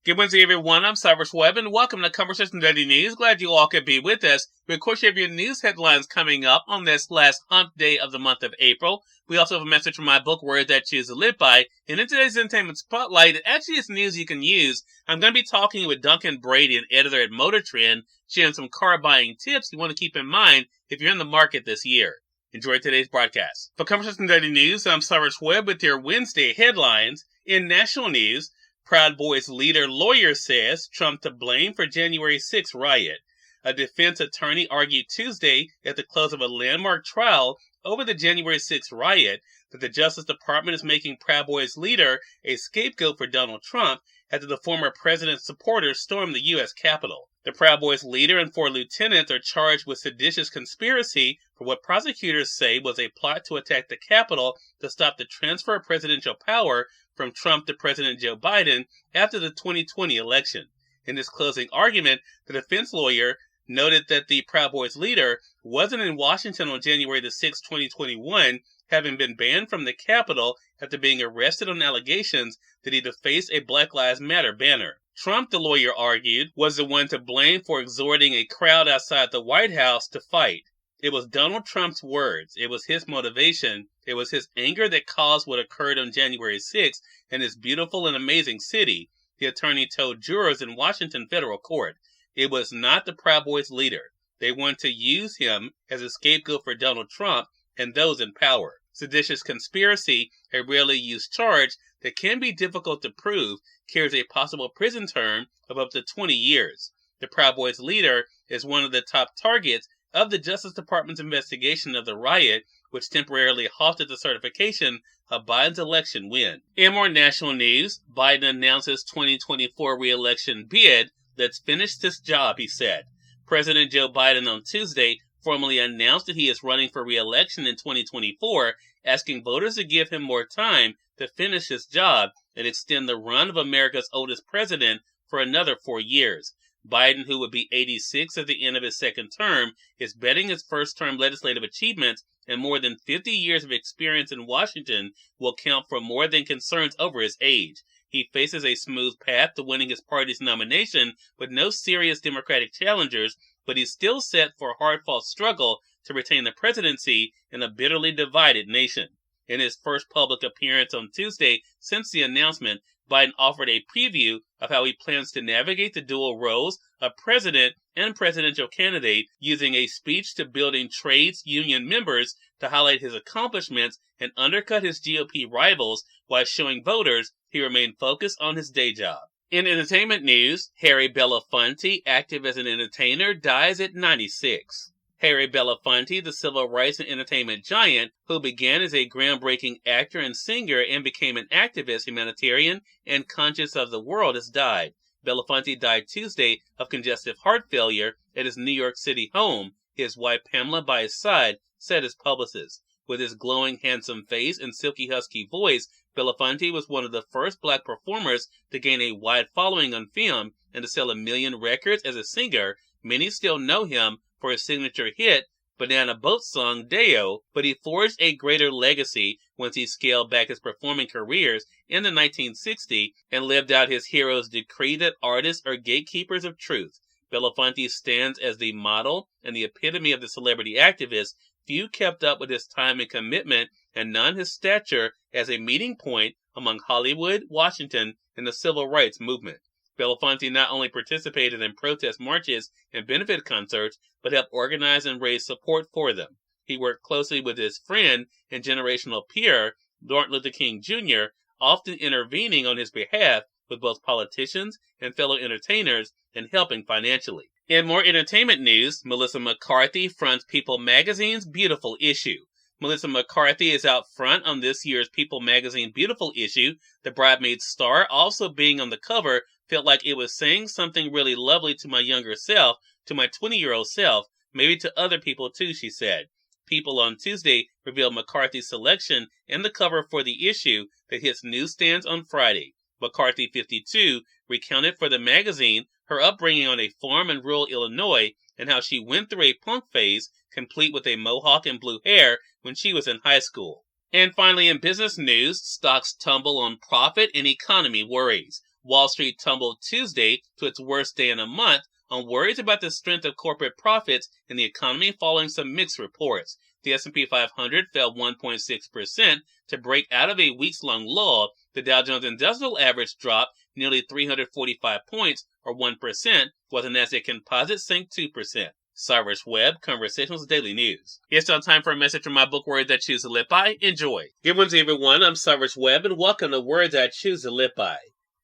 Good Wednesday, everyone. I'm Cyrus Webb, and welcome to Conversation Daily News. Glad you all could be with us. We, of course, have your news headlines coming up on this last hump day of the month of April. We also have a message from my book, Words That Choose to Live By. And in today's Entertainment Spotlight, it actually is news you can use. I'm going to be talking with Duncan, Brady, an editor at MotorTrend, sharing some car buying tips you want to keep in mind if you're in the market this year. Enjoy today's broadcast. For Conversation Daily News, I'm Cyrus Webb with your Wednesday headlines. In national news, Proud Boys leader lawyer says Trump to blame for January 6th riot. A defense attorney argued Tuesday at the close of a landmark trial over the January 6th riot that the Justice Department is making Proud Boys leader a scapegoat for Donald Trump after the former president's supporters stormed the U.S. Capitol. The Proud Boys leader and 4 lieutenants are charged with seditious conspiracy for what prosecutors say was a plot to attack the Capitol to stop the transfer of presidential power from Trump to President Joe Biden after the 2020 election. In his closing argument, the defense lawyer noted that the Proud Boys leader wasn't in Washington on January 6, 2021, having been banned from the Capitol after being arrested on allegations that he defaced a Black Lives Matter banner. Trump, the lawyer argued, was the one to blame for exhorting a crowd outside the White House to fight. It was Donald Trump's words. It was his motivation. It was his anger that caused what occurred on January 6th in this beautiful and amazing city, the attorney told jurors in Washington federal court. It was not the Proud Boys leader. They want to use him as a scapegoat for Donald Trump and those in power. Seditious conspiracy, a rarely used charge that can be difficult to prove, carries a possible prison term of up to 20 years. The Proud Boys leader is one of the top targets of the Justice Department's investigation of the riot, which temporarily halted the certification of Biden's election win. In more national news, Biden announces 2024 re-election bid. Let's finish this job, he said. President Joe Biden on Tuesday formally announced that he is running for re-election in 2024, asking voters to give him more time to finish his job and extend the run of America's oldest president for another 4 years. Biden, who would be 86 at the end of his second term, is betting his first-term legislative achievements and more than 50 years of experience in Washington will count for more than concerns over his age. He faces a smooth path to winning his party's nomination with no serious Democratic challengers, but he's still set for a hard-fought struggle to retain the presidency in a bitterly divided nation. In his first public appearance on Tuesday since the announcement, Biden offered a preview of how he plans to navigate the dual roles of president and presidential candidate, using a speech to building trades union members to highlight his accomplishments and undercut his GOP rivals while showing voters he remained focused on his day job. In entertainment news, Harry Belafonte, active as an entertainer, dies at 96. Harry Belafonte, the civil rights and entertainment giant, who began as a groundbreaking actor and singer and became an activist, humanitarian, and conscious of the world, has died. Belafonte died Tuesday of congestive heart failure at his New York City home. His wife Pamela, by his side, said his publicist. With his glowing, handsome face and silky, husky voice, Belafonte was one of the first black performers to gain a wide following on film and to sell 1 million records as a singer. Many still know him for his signature hit, Banana Boat song Deo, but he forged a greater legacy once he scaled back his performing careers in the 1960s and lived out his hero's decree that artists are gatekeepers of truth. Belafonte stands as the model and the epitome of the celebrity activist. Few kept up with his time and commitment, and none his stature as a meeting point among Hollywood, Washington, and the civil rights movement. Belafonte not only participated in protest marches and benefit concerts, but helped organize and raise support for them. He worked closely with his friend and generational peer, Martin Luther King Jr., often intervening on his behalf with both politicians and fellow entertainers and helping financially. In more entertainment news, Melissa McCarthy fronts People magazine's Beautiful issue. Melissa McCarthy is out front on this year's People magazine Beautiful issue. The Bridesmaid star, also being on the cover, felt like it was saying something really lovely to my younger self, to my 20-year-old self, maybe to other people too, she said. People on Tuesday revealed McCarthy's selection and the cover for the issue that hits newsstands on Friday. McCarthy, 52, recounted for the magazine her upbringing on a farm in rural Illinois and how she went through a punk phase, complete with a mohawk and blue hair, when she was in high school. And finally, in business news, stocks tumble on profit and economy worries. Wall Street tumbled Tuesday to its worst day in a month on worries about the strength of corporate profits in the economy following some mixed reports. The S&P 500 fell 1.6% to break out of a weeks-long lull. The Dow Jones Industrial Average dropped nearly 345 points, or 1%, while the Nasdaq Composite sank 2%. Cyrus Webb, Conversations Daily News. It's now time for a message from my book, Words I Choose to Live By. Enjoy. Good Wednesday, everyone. I'm Cyrus Webb, and welcome to Words I Choose to Live By.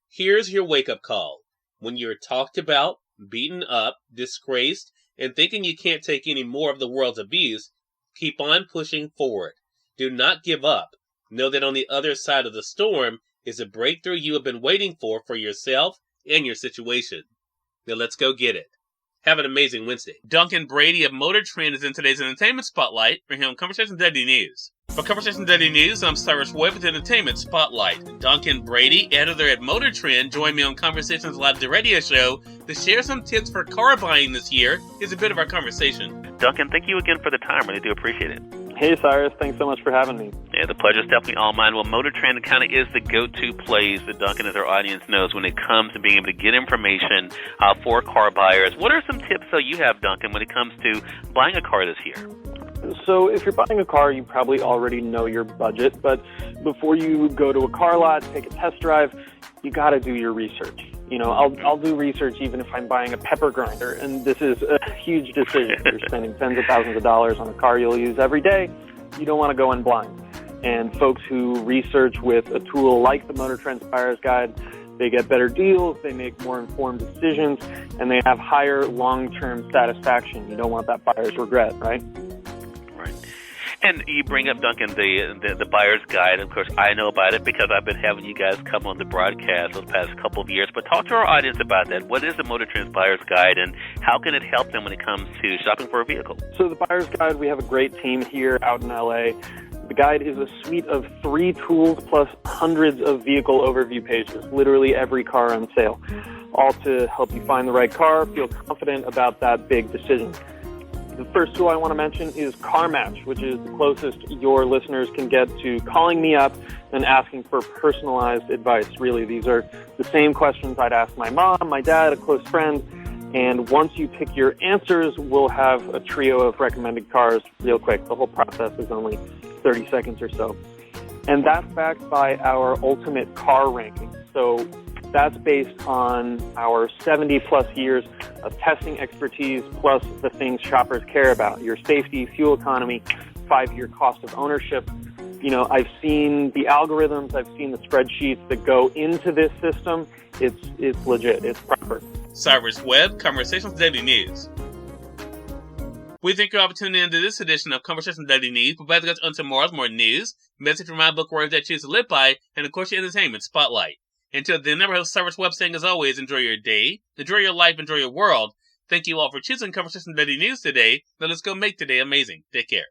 Here's your wake-up call. When you're talked about, beaten up, disgraced, and thinking you can't take any more of the world's abuse, keep on pushing forward. Do not give up. Know that on the other side of the storm is a breakthrough you have been waiting for yourself and your situation. Now let's go get it. Have an amazing Wednesday. Duncan Brady of MotorTrend is in today's Entertainment Spotlight for him Conversation Daily News. For Conversation Daily News, I'm Cyrus Webb with Entertainment Spotlight. Duncan Brady, editor at MotorTrend, joined me on Conversations Live, the radio show, to share some tips for car buying this year. Here's a bit of our conversation. Duncan, thank you again for the time. Really do appreciate it. Hey, Cyrus. Thanks so much for having me. Yeah, the pleasure's definitely all mine. Well, MotorTrend kind of is the go-to place that Duncan, as our audience knows, when it comes to being able to get information for car buyers. What are some tips that you have, Duncan, when it comes to buying a car this year? So if you're buying a car, you probably already know your budget, but before you go to a car lot, take a test drive, you got to do your research. You know, I'll do research even if I'm buying a pepper grinder, and this is a huge decision. You're spending tens of thousands of dollars on a car you'll use every day. You don't want to go in blind. And folks who research with a tool like the MotorTrend Buyer's Guide, they get better deals, they make more informed decisions, and they have higher long-term satisfaction. You don't want that buyer's regret, right? And you bring up, Duncan, the buyer's guide. Of course, I know about it because I've been having you guys come on the broadcast those past couple of years. But talk to our audience about that. What is the MotorTrend buyer's guide, and how can it help them when it comes to shopping for a vehicle? So the buyer's guide, we have a great team here out in LA. The guide is a suite of 3 tools plus hundreds of vehicle overview pages, literally every car on sale, all to help you find the right car, feel confident about that big decision. The first tool I want to mention is CarMatch, which is the closest your listeners can get to calling me up and asking for personalized advice. Really, these are the same questions I'd ask my mom, my dad, a close friend. And once you pick your answers, we'll have a trio of recommended cars real quick. The whole process is only 30 seconds or so. And that's backed by our ultimate car ranking. So that's based on our 70-plus years of testing expertise, plus the things shoppers care about, your safety, fuel economy, 5-year cost of ownership. You know, I've seen the algorithms, I've seen the spreadsheets that go into this system. It's legit. It's proper. Cyrus Webb, Conversations Daily News. We thank you all for tuning in to this edition of Conversations Daily News. We'll be back on tomorrow's more news, message from my book, Words I Choose to Live By, and of course your Entertainment Spotlight. Until then, never host Cyrus Webb saying, as always, enjoy your day, enjoy your life, enjoy your world. Thank you all for choosing Conversation Daily News today. Now let's go make today amazing. Take care.